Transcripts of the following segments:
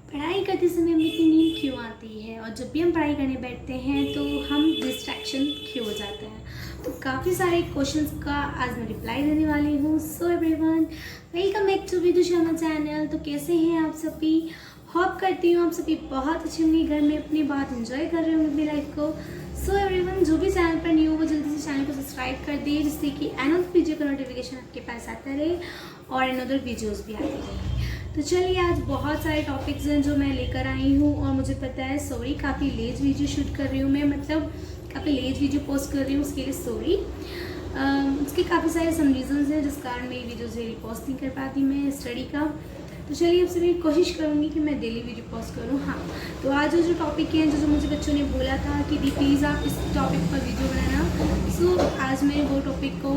पढ़ाई करते समय हमें इतनी नींद क्यों आती है और जब भी हम पढ़ाई करने बैठते हैं तो हम डिस्ट्रैक्शन क्यों हो जाते हैं। तो काफ़ी सारे क्वेश्चंस का आज मैं रिप्लाई देने वाली हूँ। So everyone, welcome back to Vidhu Sharma channel. तो कैसे हैं आप सभी? होप करती हूँ आप सभी बहुत अच्छे होंगे, घर में अपनी बात एंजॉय कर रहे होंगे अपनी लाइफ को। सो एवरीवन, जो भी चैनल पर न्यू हो वो जल्दी से चैनल को सब्सक्राइब कर दिए, जिससे कि अनदर वीडियो का नोटिफिकेशन आपके पास आता रहे और अनदर वीडियोज़ भी आते रहे। तो चलिए, आज बहुत सारे टॉपिक्स हैं जो मैं लेकर आई हूँ और मुझे पता है सॉरी, काफ़ी लेट वीडियो शूट कर रही हूँ मैं, मतलब काफ़ी लेट वीडियो पोस्ट कर रही हूँ, उसके लिए सॉरी। उसके काफ़ी सारे सम रीजंस हैं जिस कारण मेरी वीडियोज़ डेली पोस्ट नहीं कर पाती मैं स्टडी का। तो चलिए, अब से मैं कोशिश करूँगी कि मैं डेली वीडियो पोस्ट करूँ। हाँ, तो आज जो टॉपिक है जो मुझे बच्चों ने बोला था कि दी प्लीज़ आप इस टॉपिक पर वीडियो बनाना, सो आज मैंने वो टॉपिक को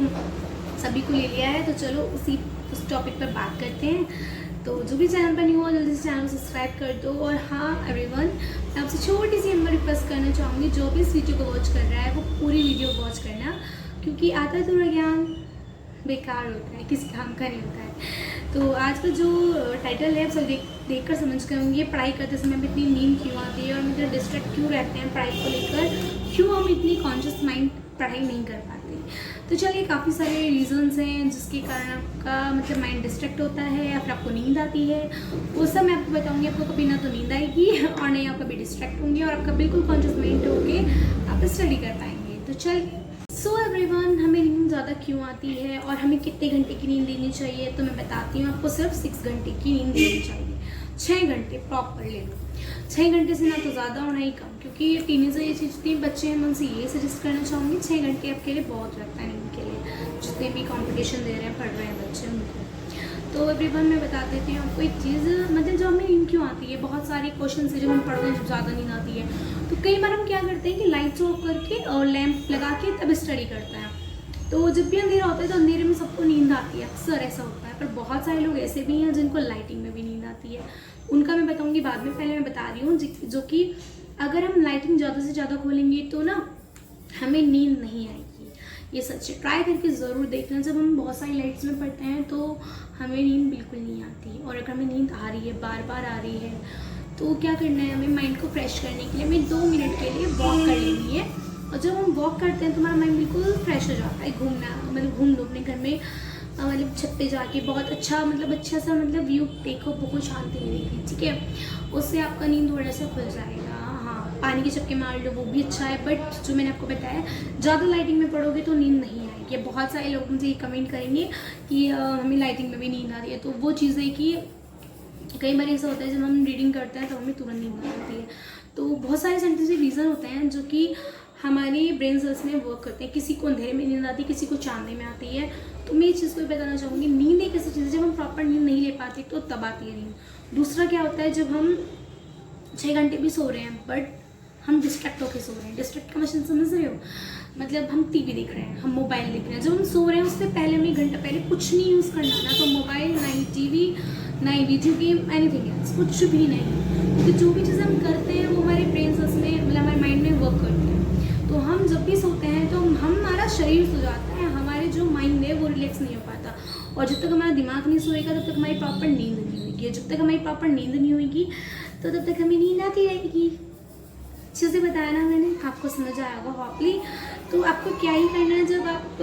सभी को ले लिया है। तो चलो उस टॉपिक पर बात करते हैं। तो जो भी चैनल पर न्यू हो जल्दी से चैनल को सब्सक्राइब कर दो। और हाँ एवरीवन, मैं आपसे छोटी सी मैं रिक्वेस्ट करना चाहूँगी, जो भी इस वीडियो को वॉच कर रहा है वो पूरी वीडियो वॉच करना, क्योंकि आता थोड़ा ज्ञान बेकार होता है, किसी काम का नहीं होता है। तो आज का जो टाइटल है आप सब देख कर समझ गए होंगे, पढ़ाई करते समय हमें इतनी नींद क्यों आती है और हम इतने डिस्ट्रैक्ट क्यों रहते हैं पढ़ाई को लेकर, क्यों हम इतनी कॉन्शियस माइंड पढ़ाई नहीं कर पाते। तो चलिए, काफ़ी सारे रीजंस हैं जिसके कारण आपका मतलब माइंड डिस्ट्रैक्ट होता है या फिर आपको नींद आती है। वो सब मैं आपको बताऊंगी। आपको कभी ना तो नींद आएगी और नहीं आप कभी डिस्ट्रैक्ट होंगे और आपका बिल्कुल कॉन्शियस माइंड होके आप स्टडी कर पाएंगे। तो चलिए, सो एवरीवन, हमें नींद ज़्यादा क्यों आती है और हमें कितने घंटे की नींद लेनी चाहिए, तो मैं बताती हूँ। आपको सिर्फ 6 घंटे की नींद लेनी चाहिए। 6 घंटे प्रॉपर ले लो। 6 घंटे से ना तो ज़्यादा और ना ही कम, क्योंकि टीनेजर ये चीज़ बच्चे हैं, मैं उनसे ये सजेस्ट करना चाहूँगी 6 घंटे आपके लिए बहुत रहता है नींद के लिए, जितने भी कंपटीशन दे रहे हैं पढ़ रहे हैं बच्चे उनको। तो एवरीवन, मैं बता देती हूँ आपको एक चीज़, मतलब जब हमें नींद क्यों आती है, बहुत सारे क्वेश्चन है जब हम पढ़ते हैं जब ज़्यादा नींद आती है। तो कई बार हम क्या करते हैं कि लाइट्स ऑफ करके और लैंप लगा के तब स्टडी करते हैं। तो जब भी अंधेरा होता है तो अंधेरे में सबको नींद आती है, अक्सर ऐसा होता है। पर बहुत सारे लोग ऐसे भी हैं जिनको लाइटिंग में भी नींद आती है, उनका मैं बताऊंगी बाद में। पहले मैं बता रही हूँ जो कि अगर हम लाइटिंग ज़्यादा से ज़्यादा खोलेंगे तो ना हमें नींद नहीं आएगी। ये सच है, ट्राई करके ज़रूर देखना। जब हम बहुत सारी लाइट्स में पढ़ते हैं तो हमें नींद बिल्कुल नहीं आती, और अगर हमें नींद आ रही है, बार बार आ रही है, तो क्या करना है, हमें माइंड को फ्रेश करने के लिए हमें 2 मिनट के लिए वॉक कर लेनी है। और जब हम वॉक करते हैं तो हमारा माइंड बिल्कुल फ्रेश हो जाता है। घूमना मतलब घूम लो अपने घर में, मतलब छत पे जाके बहुत अच्छा सा व्यू देखो, बहुत शांति मिलेगी, ठीक है। उससे आपका नींद थोड़ा सा खुल जाएगा। हाँ, पानी के चक्के मार लो, वो भी अच्छा है। बट जो मैंने आपको बताया, ज़्यादा लाइटिंग में पढ़ोगे तो नींद नहीं आएगी। बहुत सारे लोग मुझे ये कमेंट करेंगे कि हमें लाइटिंग में भी नींद आ रही है। तो वो चीज़ है कि कई बार ऐसा होता है जब हम रीडिंग करते हैं तो हमें तुरंत नींद आ जाती है। तो बहुत सारे साइंटिफिक रीज़न होते हैं जो कि हमारे ब्रेन सेल्स में वर्क करते हैं। किसी को अंधेरे में नींद आती है, किसी को चांदने में आती है। तो मैं इस चीज़ को बताना चाहूँगी, नींद एक ऐसी चीज़ है जब हम प्रॉपर नींद नहीं ले पाते तो तब आती है नींद। दूसरा क्या होता है, जब हम 6 घंटे भी सो रहे हैं बट हम डिस्ट्रैक्ट होकर सो रहे हैं। डिस्ट्रैक्ट का मशीन समझ रहे हो, मतलब हम टीवी देख रहे हैं, हम मोबाइल देख रहे हैं। जब हम सो रहे हैं उससे पहले हमें 1 घंटा पहले कुछ नहीं यूज़ करना, ना तो मोबाइल, ना ही टीवी, ना ही वीडियो गेम, एनीथिंग एल्स, कुछ भी नहीं। क्योंकि जो भी चीज़ हम करते हैं वो हमारे ब्रेन सेल्स में, मतलब हमारे माइंड में वर्क करती है। तो हम जब भी सोते हैं तो हमारा शरीर सो जाता है, हमारे जो माइंड है वो रिलैक्स नहीं हो पाता। और जब तक हमारा दिमाग नहीं सोएगा तब तक हमारी प्रॉपर नींद नहीं होगी। जब तक हमारी प्रॉपर नींद नहीं होगी तो तब तक हमें नींद आती रहेगी। अच्छे से बताया ना मैंने, आपको समझ आया होगा हॉपली। तो आपको क्या ही करना है, जब आप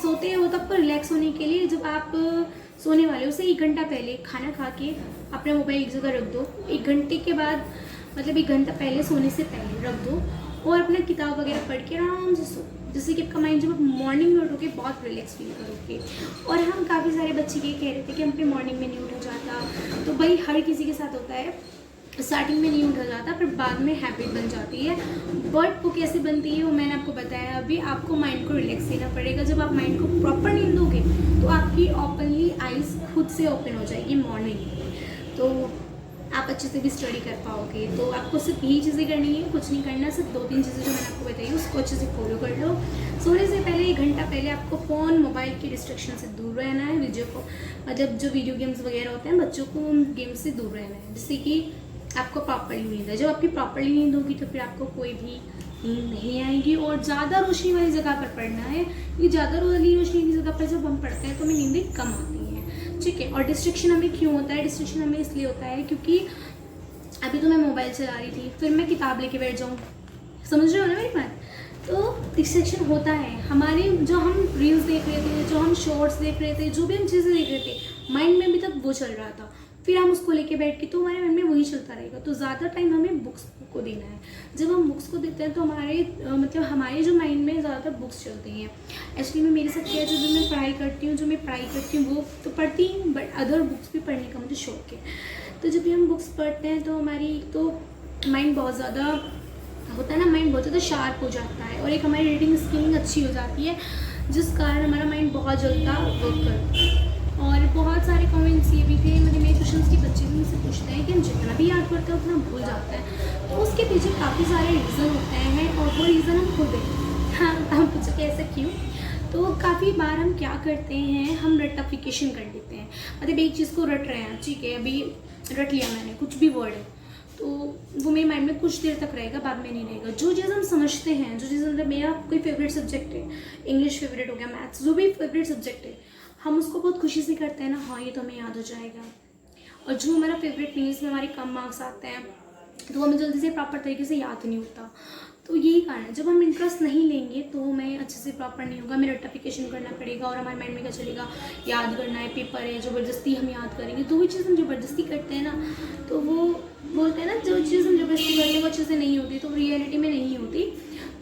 सोते हो तो आपको रिलैक्स होने के लिए, जब आप सोने वाले हो उससे 1 घंटा पहले खाना खा के अपना मोबाइल एक जगह रख दो। 1 घंटे के बाद, मतलब 1 घंटा पहले, सोने से पहले रख दो और अपना किताब वगैरह पढ़ के आराम से सो, जिससे कि आपका माइंड जब आप मॉर्निंग में उठोगे बहुत रिलैक्स फील करोगे। और हम काफ़ी सारे बच्चे ये कह रहे थे कि हम अपने मॉर्निंग में नहीं उठा जाता। तो भाई हर किसी के साथ होता है, स्टार्टिंग में नहीं उठा जाता पर बाद में हैबिट बन जाती है। बट वो कैसे बनती है वो मैंने आपको बताया अभी। आपको माइंड को रिलैक्स देना पड़ेगा। जब आप माइंड को प्रॉपर नींद दोगे तो आपकी ओपनली आइज़ खुद से ओपन हो जाएगी मॉर्निंग में, तो आप अच्छे से भी स्टडी कर पाओगे। तो आपको सिर्फ यही चीज़ें करनी है, कुछ नहीं करना। सिर्फ 2-3 चीज़ें जो मैंने आपको बताई उसको अच्छे से फॉलो कर लो। सोने से पहले 1 घंटा पहले आपको फ़ोन, मोबाइल की डिस्ट्रैक्शन से दूर रहना है। वीडियो को, मतलब जो वीडियो गेम्स वगैरह होते हैं बच्चों को, उन गेम्स से दूर रहना है, जिससे कि आपको प्रॉपरली नींद है। जब आपकी प्रॉपरली नींद होगी तो फिर आपको कोई भी नींद नहीं आएगी। और ज़्यादा रोशनी वाली जगह पर पढ़ना है, क्योंकि ज़्यादा रोशनी की जगह पर जब हम पढ़ते हैं तो हमें नींदें कम आती हैं, ठीक है। और डिस्ट्रैक्शन हमें क्यों होता है? डिस्ट्रैक्शन हमें इसलिए होता है क्योंकि अभी तो मैं मोबाइल चला रही थी, फिर मैं किताब लेके बैठ जाऊँ, समझ रहे हो ना मेरी बात। तो डिस्ट्रैक्शन होता है हमारे, जो हम रील्स देख रहे थे, जो हम शॉर्ट्स देख रहे थे, जो भी हम चीज़ें देख रहे थे, माइंड में अभी तक वो चल रहा था, फिर हम उसको लेके बैठ के, तो हमारे माइंड में वही चलता रहेगा। तो ज़्यादा टाइम हमें बुक्स को देना है। जब हम बुक्स को देते हैं तो हमारे मतलब हमारे जो माइंड में ज़्यादातर बुक्स चलती हैं। एक्चुअली में मेरे साथ क्या है, जो मैं पढ़ाई करती हूँ वो तो पढ़ती हूँ, बट अदर बुक्स भी पढ़ने का मुझे शौक है। तो जब भी हम बुक्स पढ़ते हैं तो हमारी तो माइंड बहुत ज़्यादा होता है ना, माइंड बहुत ज़्यादा शार्प हो जाता है, और एक हमारी रीडिंग स्किलिंग अच्छी हो जाती है, जिस कारण हमारा माइंड बहुत जल्दी वर्क करता है। और बहुत सारे कमेंट्स ये भी थे, मतलब मेरे ट्यूशन के बच्चे भी मुझसे पूछते हैं कि हम जितना भी याद करते हैं उतना भूल जाता है। तो उसके पीछे काफ़ी सारे रीज़न होते हैं, और वो रीज़न हम खुद हैं। हाँ, हम पूछो कि ऐसा क्यों। तो काफ़ी बार हम क्या करते हैं, हम रटिफिकेशन कर लेते हैं। मतलब एक चीज़ को रट रहे हैं, ठीक है, अभी रट लिया मैंने कुछ भी वर्ड है, तो वो मेरे माइंड में कुछ देर तक रहेगा, बाद में नहीं रहेगा। जो चीज़ हम समझते हैं, जो चीज़ मतलब मेरा कोई फेवरेट सब्जेक्ट है, इंग्लिश फेवरेट हो गया, मैथ्स, जो भी फेवरेट सब्जेक्ट है, हम उसको बहुत खुशी से करते हैं ना, हाँ ये तो हमें याद हो जाएगा। और जो हमारा फेवरेट नहीं है, इसमें हमारे कम मार्क्स आते हैं, तो हमें जल्दी से प्रॉपर तरीके से याद नहीं होता। तो यही कारण है, जब हम इंटरेस्ट नहीं लेंगे तो हमें अच्छे से प्रॉपर नहीं होगा, हमें रटिफिकेशन करना पड़ेगा, और हमारे माइंड में क्या चलेगा, याद करना है, पेपर है, ज़बरदस्ती हम याद करेंगे। तो वही चीज़ हम ज़बरदस्ती करते हैं ना, तो वो बोलते हैं ना, जो चीज़ हम ज़बरदस्ती करते हैं वो चीज़ें नहीं होती, तो रियलिटी में नहीं होती।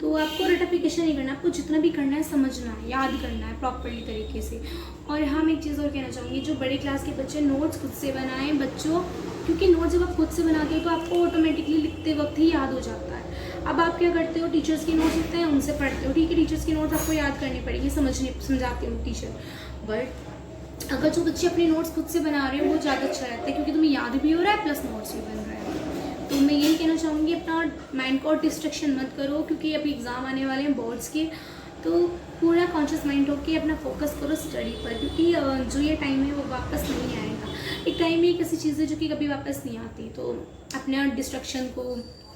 तो आपको रटिफिकेशन नहीं करना, आपको जितना भी करना है समझना है, याद करना है प्रॉपरली तरीके से। और हाँ, मैं एक चीज़ और कहना चाहूँगी, जो बड़े क्लास के बच्चे नोट्स खुद से बनाएं बच्चों, क्योंकि नोट्स जब आप खुद से बनाते हो तो आपको ऑटोमेटिकली लिखते वक्त ही याद हो जाता है। अब आप क्या करते हो, टीचर्स की नोट्स लिखते हैं, उनसे पढ़ते हो, ठीक है, टीचर्स की नोट्स आपको याद करनी पड़ेगी, समझाते हो टीचर। बट अगर जो बच्चे अपने नोट्स खुद से बना रहे हो वो ज़्यादा अच्छा रहता है, क्योंकि तुम्हें याद भी हो रहा है प्लस नोट्स भी बन रहा है। तो मैं यही कहना चाहूँगी, अपना माइंड को डिस्ट्रैक्शन मत करो, क्योंकि अभी एग्ज़ाम आने वाले हैं बोर्ड्स के। तो पूरा कॉन्शियस माइंड होकर अपना फोकस करो स्टडी पर, क्योंकि जो ये टाइम है वो वापस नहीं आएगा। एक टाइम ही एक ऐसी चीज़ है जो कि कभी वापस नहीं आती। तो अपने डिस्ट्रैक्शन को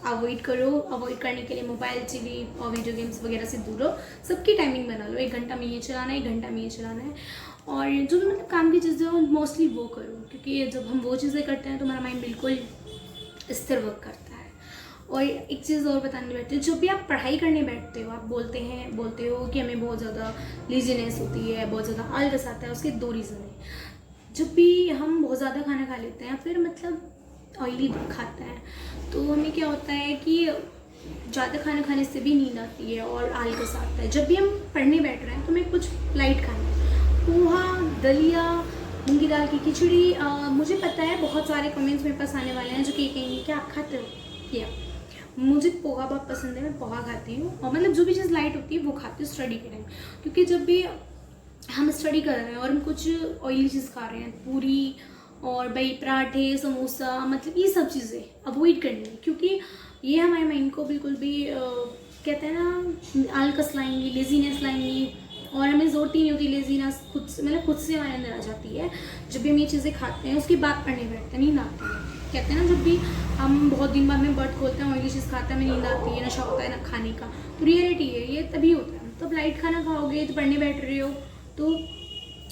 अवॉइड करो। अवॉइड करने के लिए मोबाइल, टीवी और वीडियो गेम्स वगैरह से दूर रहो। सबकी टाइमिंग बना लो, 1 घंटा में ये चलाना है, 1 घंटा में ये चलाना है। और जो भी मतलब काम की चीज़ें हो मोस्टली वो करो, क्योंकि जब हम वो चीज़ें करते हैं तो हमारा माइंड बिल्कुल स्थिर वर्क करता है। और एक चीज़ और बताने बैठते हैं, जब भी आप पढ़ाई करने बैठते हो, आप बोलते हो कि हमें बहुत ज़्यादा लेजीनेस होती है, बहुत ज़्यादा आलस आता है। उसके 2 रीज़न है। जब भी हम बहुत ज़्यादा खाना खा लेते हैं, फिर मतलब ऑयली खाते हैं, तो हमें क्या होता है कि ज़्यादा खाना खाने से भी नींद आती है और आलस आता है। जब भी हम पढ़ने बैठ रहे हैं तो हमें कुछ लाइट खाना है, पोहा, दलिया, मूंगी दाल की खिचड़ी। मुझे पता है बहुत सारे कमेंट्स मेरे पास आने वाले हैं जो कि कहेंगे कि आप खाते हो। या मुझे पोहा बहुत पसंद है, मैं पोहा खाती हूँ, और मतलब जो भी चीज़ लाइट होती है वो खाती हूँ स्टडी के टाइम। क्योंकि जब भी हम स्टडी कर रहे हैं और हम कुछ ऑयली चीज़ खा रहे हैं, पूरी और दही पराठे, समोसा, मतलब ये सब चीज़ें अवॉइड करनी है, क्योंकि ये हमारे माइंड को बिल्कुल भी कहते हैं ना, आलकस लाएंगी, लेजीनेस लाएंगी, और हमें ज़रूरत ही नहीं होती लेजीनेस, खुद से मतलब खुद से हमारे अंदर आ जाती है। जब भी हम ये चीज़ें खाते हैं उसके बाद पढ़ने बैठते हैं, नींद आती है। कहते हैं ना, जब भी हम बहुत दिन बाद में बर्थ खोलते हैं, ऑयली चीज़ खाते हैं, हमें नींद आती है, नशा होता है ना खाने का। तो रियलिटी है ये, तभी होता है। तो अब लाइट खाना खाओगे तो पढ़ने बैठ रहे हो तो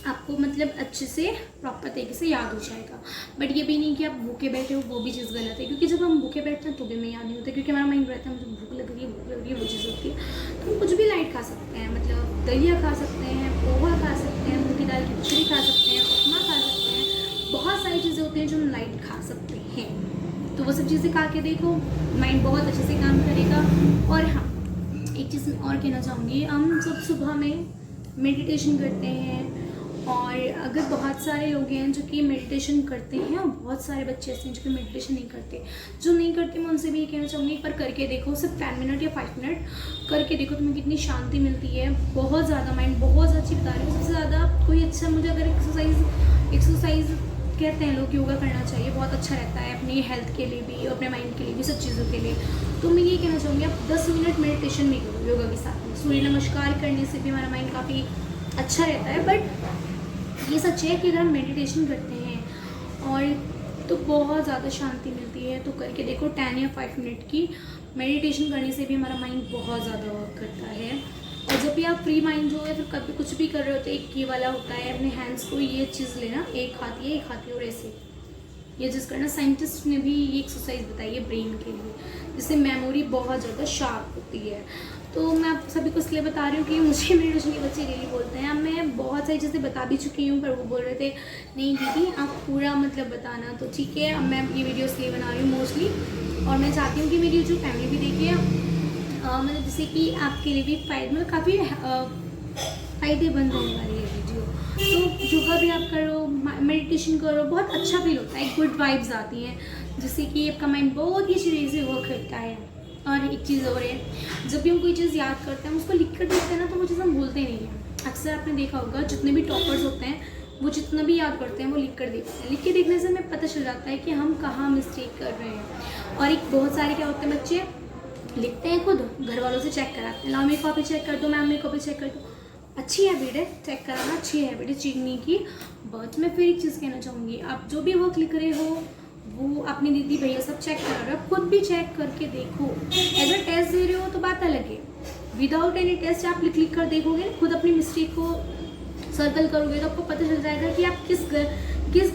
आपको मतलब अच्छे से प्रॉपर तरीके से याद हो जाएगा। बट ये भी नहीं कि आप भूखे बैठे हो, वो भी चीज़ गलत है, क्योंकि जब हम भूखे बैठते हैं तो भी हमें याद नहीं होता, क्योंकि हमारा माइंड रहता है मुझे भूख लग रही है, वो चीज़ होती है। तो हम कुछ भी लाइट खा सकते हैं, मतलब दलिया खा सकते हैं, पोहा खा सकते हैं, मूंगी दाल की खिचड़ी खा सकते हैं, उपमा खा सकते हैं। बहुत सारी चीज़ें होती हैं जो हम लाइट खा सकते हैं। तो वो सब चीज़ें खा के देखो, माइंड बहुत अच्छे से काम करेगा। और हाँ, एक चीज़ मैं और कहना चाहूँगी, हम सब सुबह में मेडिटेशन करते हैं, और अगर बहुत सारे लोग हैं जो कि मेडिटेशन करते हैं, और बहुत सारे बच्चे ऐसे हैं जो कि मेडिटेशन नहीं करते, जो नहीं करते, मैं उनसे भी ये कहना चाहूँगी, एक बार करके देखो, सिर्फ 10 मिनट या 5 मिनट करके देखो, तुम्हें कितनी शांति मिलती है। बहुत ज़्यादा माइंड बहुत अच्छी बता रही हूँ। सबसे ज़्यादा कोई अच्छा, मुझे अगर एक्सरसाइज कहते हैं लोग, योगा करना चाहिए, बहुत अच्छा रहता है अपनी हेल्थ के लिए भी और अपने माइंड के लिए भी, सब चीज़ों के लिए। तो मैं ये कहना चाहूँगी, आप 10 मिनट मेडिटेशन भी करो योगा के साथ में। सूर्य नमस्कार करने से भी हमारा माइंड काफ़ी अच्छा रहता है। बट ये सच है कि अगर हम मेडिटेशन करते हैं और तो बहुत ज़्यादा शांति मिलती है। तो करके देखो, 10 या 5 मिनट की मेडिटेशन करने से भी हमारा माइंड बहुत ज़्यादा वर्क करता है। और जब भी आप फ्री माइंड जो है, फिर कभी कुछ भी कर रहे होते हैं, एक की वाला होता है, अपने हैंड्स को ये चीज़ लेना, एक हाथ ये, एक हाथ ये, और ऐसे ये जिस करना साइंटिस्ट ने भी ये एक्सरसाइज बताई है ब्रेन के लिए, जिससे मेमोरी बहुत ज़्यादा शार्प होती है। तो मैं आप सभी को इसलिए बता रही हूँ कि मुझे मेरे ट्यूशन के बच्चे यही बोलते हैं। अब मैं बहुत सारी चीज़ें बता भी चुकी हूँ, पर वो बोल रहे थे नहीं दीदी आप पूरा मतलब बताना, तो ठीक है अब मैं ये वीडियो इसलिए बना रही हूँ मोस्टली। और मैं चाहती हूँ कि मेरी जो फैमिली भी देखिए, मतलब जैसे कि आपके लिए भी मतलब काफ़ी फ़ायदेमंद होने वाली है वीडियो। तो योगा भी आप करो, मेडिटेशन करो, बहुत अच्छा फील होता है, गुड वाइब्स आती हैं, जिससे कि आपका माइंड बहुत ही अच्छी तरीके से वर्क करता है। और एक चीज़ और है, जब भी हम कोई चीज़ याद करते हैं उसको लिख कर देखते हैं ना, तो वो चीज़ हम भूलते नहीं हैं। अक्सर आपने देखा होगा जितने भी टॉपर्स होते हैं वो जितना भी याद करते हैं वो लिख कर देखते हैं। लिख के देखने से हमें पता चल जाता है कि हम कहाँ मिस्टेक कर रहे हैं। और एक बहुत सारे क्या होते हैं, बच्चे लिखते हैं खुद, घर वालों से चेक कराते हैं, लाओ मेरी कॉपी चेक कर दो, मैम मेरी कॉपी चेक कर दो। अच्छी हैबिट है चेक कराना, अच्छी हैबिट है चीखने की। बट मैं फिर एक चीज़ कहना चाहूँगी, आप जो भी वर्क लिख रहे हो वो अपनी दीदी भैया सब चेक करा रहे हो, खुद भी चेक करके देखो। अगर टेस्ट दे रहे हो तो बात अलग है, विदाउट एनी टेस्ट आप लिख कर देखोगे, खुद अपनी मिस्टेक को सर्कल करोगे तो आपको पता चल जाएगा कि आप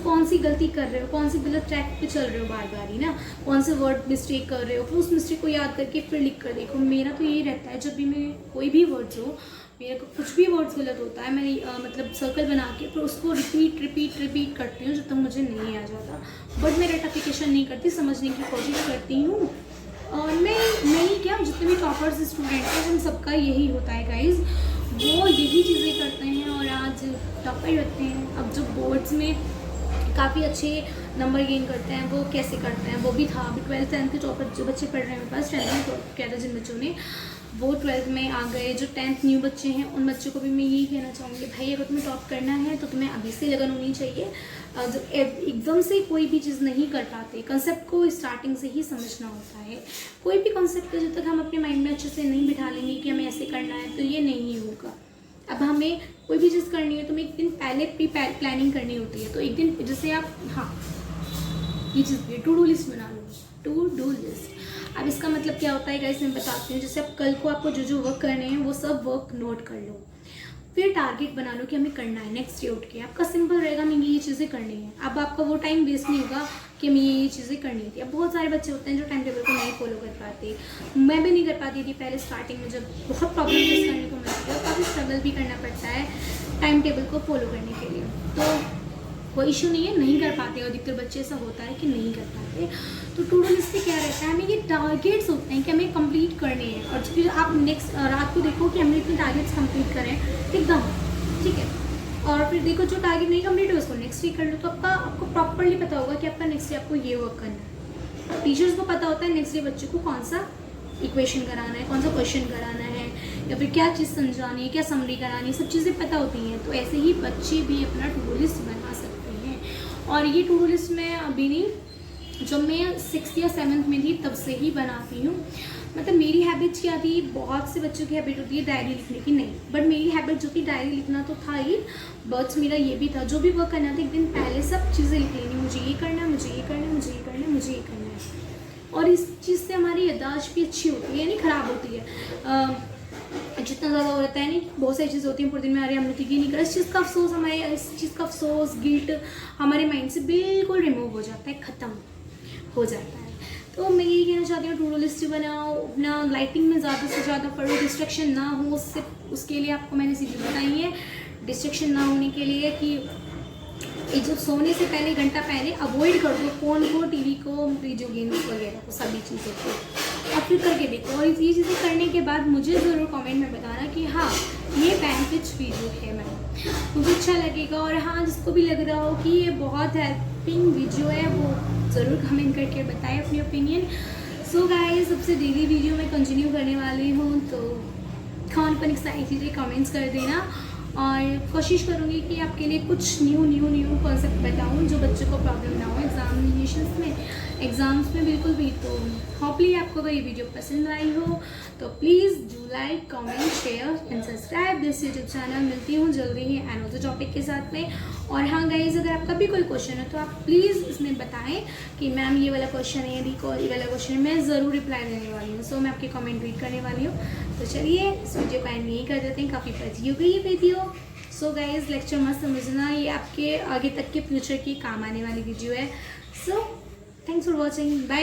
कौन सी गलती कर रहे हो, कौन सी गलत ट्रैक पे चल रहे हो बार बार ही ना, कौन से वर्ड मिस्टेक कर रहे हो। फिर उस मिस्टेक को याद करके फिर लिख कर देखो। मेरा तो यही रहता है, जब भी मैं कोई भी वर्ड्स हो, मेरे को कुछ भी वर्ड्स गलत होता है, मैं मतलब सर्कल बना के फिर उसको रिपीट करती हूँ जब तक मुझे नहीं आ जाता। बट मैं रेटिफिकेशन नहीं करती, समझने की कोशिश करती हूँ। और मैं ही क्या, जितने भी टॉपर्स स्टूडेंट हैं हम सबका यही होता है गाइज, वो यही चीज़ें करते हैं और आज टॉपर रहते हैं। अब जो बोर्ड्स में काफ़ी अच्छे नंबर गेन करते हैं वो कैसे करते हैं, वो भी था। अभी 12th 10th के टॉपर जो बच्चे पढ़ रहे हैं मेरे पास, 10th में टॉप किया था जिन बच्चों ने, वो 12th में आ गए। जो 10th न्यू बच्चे हैं उन बच्चों को भी मैं यही कहना चाहूँगी, भाई अगर तुम्हें टॉप करना है तो तुम्हें अभी से लगन होनी चाहिए। जो एकदम से कोई भी चीज़ नहीं कर पाते, कंसेप्ट को स्टार्टिंग से ही समझना होता है। कोई भी कॉन्सेप्ट को जब तक हम अपने माइंड में अच्छे से नहीं बिठा लेंगे कि हमें ऐसे करना है, तो ये नहीं होगा। अब हमें कोई भी चीज़ करनी है तो हमें एक दिन पहले प्लानिंग करनी होती है। तो एक दिन जैसे आप, हाँ ये चीज़ भी टू डू लिस्ट बना लो, टू डू लिस्ट। अब इसका मतलब क्या होता है गाइस, मैं बताती हूँ। जैसे अब कल को आपको जो वर्क करने हैं वो सब वर्क नोट कर लो, फिर टारगेट बना लो कि हमें करना है नेक्स्ट डे उठ के। आपका सिंपल रहेगा, हमें ये चीज़ें करनी है। अब आपका वो टाइम वेस्ट नहीं होगा कि हमें ये चीज़ें करनी थी। अब बहुत सारे बच्चे होते हैं जो टाइम टेबल को नहीं फॉलो कर पाते, मैं भी नहीं कर पाती थी पहले स्टार्टिंग में, जब बहुत प्रॉब्लम फेस करने को मिलती है और काफ़ी स्ट्रगल भी करना पड़ता है टाइम टेबल को फॉलो करने के लिए। तो कोई इशू नहीं है, नहीं कर पाते, और अधिकतर बच्चे ऐसा होता है कि नहीं कर पाते। तो टू डू लिस्ट पे क्या रहता है, हमें ये टारगेट्स होते हैं कि हमें कंप्लीट करने हैं। और फिर आप नेक्स्ट रात को देखो कि हमने इतने टारगेट्स कंप्लीट करें एकदम, ठीक है। और फिर देखो जो टारगेट नहीं कंप्लीट हो उसको नेक्स्ट डे कर लो। तो आपको प्रॉपरली पता होगा कि आपका नेक्स्ट डे आपको ये वर्क करना है। टीचर्स को पता होता है नेक्स्ट डे बच्चे को कौन सा इक्वेशन कराना है, कौन सा क्वेश्चन कराना है, या फिर क्या चीज़ समझानी है, क्या समरी करानी है, सब चीज़ें पता होती हैं। तो ऐसे ही बच्चे भी अपना टू डू लिस्ट बना सकते हैं। और ये टू डू लिस्ट मैं अभी नहीं, जब मैं 6th या 7th में थी तब से ही बनाती हूँ। मतलब मेरी हैबिट क्या थी, बहुत से बच्चों की हैबिट होती है डायरी लिखने की, नहीं, बट मेरी हैबिट जो थी डायरी लिखना तो था ही, बट मेरा ये भी था जो भी वर्क करना था एक दिन पहले सब चीज़ें लिख लेनी, मुझे ये करना है, मुझे ये करना है, मुझे ये करना है, मुझे ये करना है। और इस चीज़ से हमारी याददाश्त भी अच्छी होती है, यानी ख़राब होती है। जितना ज़्यादा हो जाता है, नहीं बहुत सारी चीज़ें होती हैं पूरे दिन में, अरे हमने तो ये नहीं करा, इस चीज़ का अफसोस, हमारे इस चीज़ का अफसोस, गिल्ट हमारे माइंड से बिल्कुल रिमूव हो जाता है, ख़त्म हो जाता है। तो मैं यही कहना चाहती हूँ, टू डू लिस्ट बनाओ, अपना लाइटिंग में ज़्यादा से ज़्यादा पढ़ो, डिस्ट्रैक्शन ना हो। उसके लिए आपको मैंने चीज़ें बताई है, डिस्ट्रैक्शन ना होने के लिए कि जब सोने से पहले घंटा पहले अवॉइड कर दो फ़ोन को, टीवी को, वीडियो गेम्स वगैरह को, सभी चीज़ों को। और फिर करके देखो, और ये चीज़ें करने के बाद मुझे ज़रूर कमेंट में बताना कि हाँ ये बेनिफिट्स वीडियो है, मैम मुझे अच्छा लगेगा। और हाँ जिसको भी लग रहा हो कि ये बहुत हेल्पिंग वीडियो है, वो ज़रूर कमेंट करके बताएं अपनी ओपिनियन। सो गाइस, सबसे डेली वीडियो मैं कंटिन्यू करने वाली हूँ, तो कौन सारी चीज़ें कमेंट्स कर देना। और कोशिश करूँगी कि आपके लिए कुछ न्यू कॉन्सेप्ट बताऊँ जो बच्चों को प्रॉब्लम ना हो एग्ज़ाम्स में बिल्कुल भी। तो होपली आपको अगर ये वीडियो पसंद आई हो तो please do like, comment, share and subscribe this YouTube channel. मिलती हूँ जल्दी ही अनदर टॉपिक के साथ में। और हाँ गाइज, अगर आपका भी कोई क्वेश्चन है तो आप प्लीज़ इसमें बताएं कि मैम ये वाला क्वेश्चन है, यदि ये वाला क्वेश्चन है, मैं ज़रूर रिप्लाई देने वाली हूँ। सो मैं आपके कमेंट रीड करने वाली हूँ। तो चलिए इस वीडियो को एंड यही कर देते हैं, काफ़ी बड़ी हो गई ये वीडियो। सो गाइज, लेक्चर मत समझना, ये आपके आगे तक के फ्यूचर की काम आने वाली वीडियो है। So thanks for watching, bye.